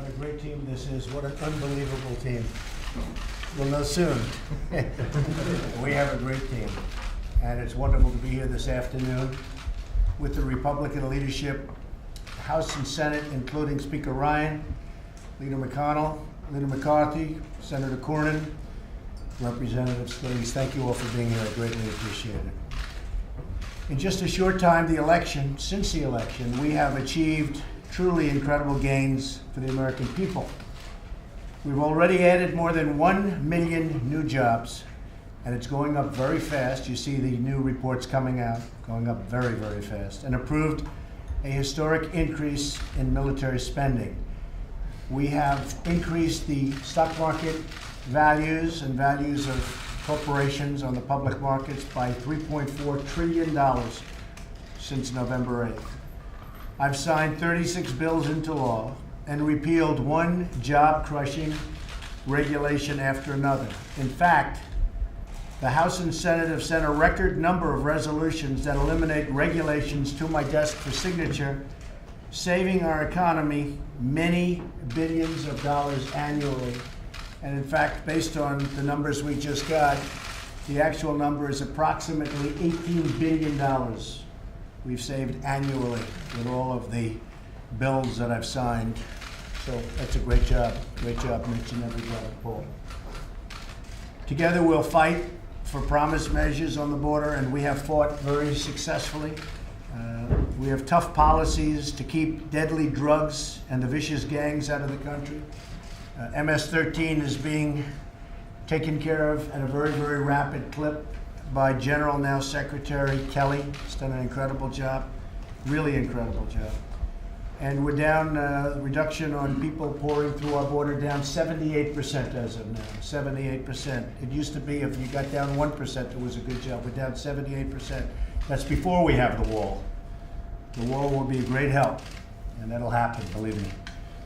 What a great team this is. What an unbelievable team. We'll know soon. We have a great team. And it's wonderful to be here this afternoon with the Republican leadership, House and Senate, including Speaker Ryan, Leader McConnell, Leader McCarthy, Senator Cornyn, Representative Scalise. Thank you all for being here. I greatly appreciate it. In just a short time, since the election, we have achieved truly incredible gains for the American people. We've already added more than 1 million new jobs, and it's going up very fast. You see the new reports coming out, going up very, very fast, and approved a historic increase in military spending. We have increased the stock market values and values of corporations on the public markets by $3.4 trillion since November 8th. I've signed 36 bills into law and repealed one job-crushing regulation after another. In fact, the House and Senate have sent a record number of resolutions that eliminate regulations to my desk for signature, saving our economy many billions of dollars annually. And in fact, based on the numbers we just got, the actual number is approximately $18 billion we've saved annually with all of the bills that I've signed. So that's a great job. Great job, Mitch and everybody, Paul. Together we'll fight for promised measures on the border, and we have fought very successfully. We have tough policies to keep deadly drugs and the vicious gangs out of the country. MS-13 is being taken care of at a very, very rapid clip by General, now Secretary Kelly. He's done an incredible job, really incredible job. And we're down, reduction on people pouring through our border down 78% as of now, 78%. It used to be if you got down 1%, it was a good job. We're down 78%. That's before we have the wall. The wall will be a great help, and that'll happen, believe me.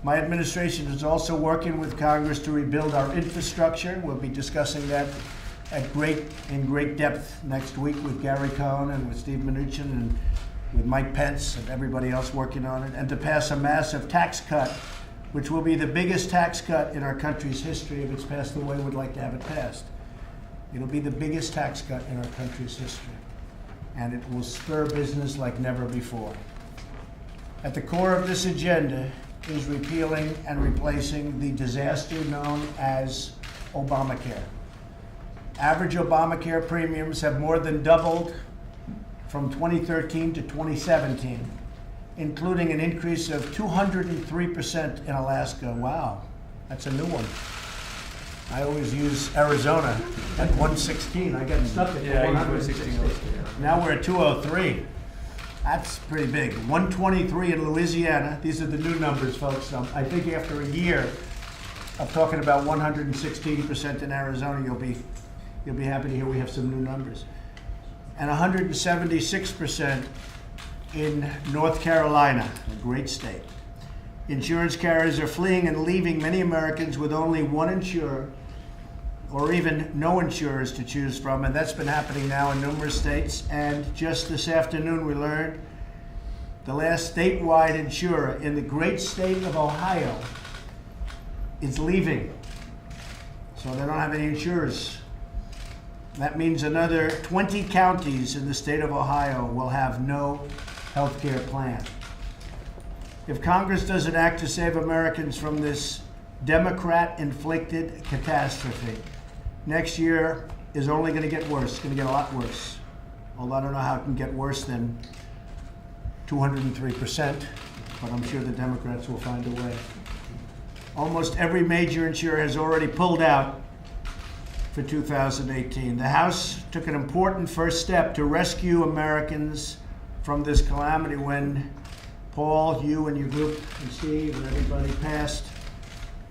My administration is also working with Congress to rebuild our infrastructure. We'll be discussing that in great depth next week with Gary Cohn and with Steve Mnuchin and with Mike Pence and everybody else working on it, and to pass a massive tax cut, which will be the biggest tax cut in our country's history if it's passed the way we'd like to have it passed. It'll be the biggest tax cut in our country's history, and it will spur business like never before. At the core of this agenda is repealing and replacing the disaster known as Obamacare. Average Obamacare premiums have more than doubled from 2013 to 2017, including an increase of 203% in Alaska. Wow, that's a new one. I always use Arizona at 116. I got stuck at 116. Now we're at 203. That's pretty big. 123 in Louisiana. These are the new numbers, folks. I think after a year of talking about 116% in Arizona, you'll be happy to hear we have some new numbers. And 176% in North Carolina, a great state. Insurance carriers are fleeing and leaving many Americans with only one insurer or even no insurers to choose from, and that's been happening now in numerous states. And just this afternoon we learned the last statewide insurer in the great state of Ohio is leaving. So they don't have any insurers. That means another 20 counties in the state of Ohio will have no health care plan. If Congress doesn't act to save Americans from this Democrat-inflicted catastrophe, next year is only going to get worse. It's going to get a lot worse. Although I don't know how it can get worse than 203%, but I'm sure the Democrats will find a way. Almost every major insurer has already pulled out for 2018. The House took an important first step to rescue Americans from this calamity when Paul, you and your group, and Steve and everybody passed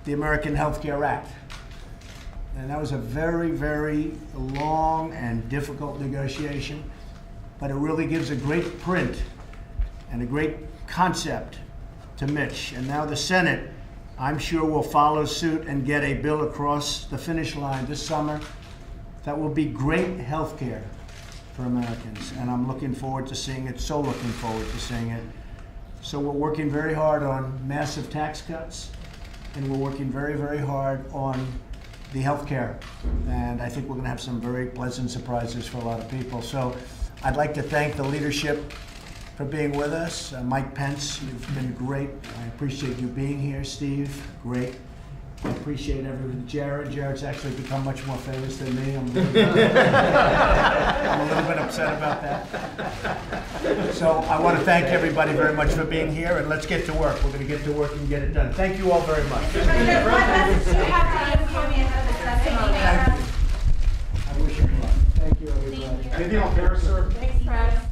the American Health Care Act. And that was a very, very long and difficult negotiation, but it really gives a great print and a great concept to Mitch. And now the Senate, I'm sure, will follow suit and get a bill across the finish line this summer that will be great health care for Americans. And I'm looking forward to seeing it, so looking forward to seeing it. So we're working very hard on massive tax cuts, and we're working very, very hard on the healthcare. And I think we're gonna have some very pleasant surprises for a lot of people. So I'd like to thank the leadership for being with us. Mike Pence, you've been great. I appreciate you being here. Steve, great. I appreciate everything. Jared's actually become much more famous than me. I'm a little bit upset about that. So I want to thank everybody very much for being here, and let's get to work. We're going to get to work and get it done. Thank you all very much. What message do you have to give COMEY ahead of the testimony? Thank you. I wish you luck. Thank you, everybody. Anything on Paris, sir? Thanks, Fred.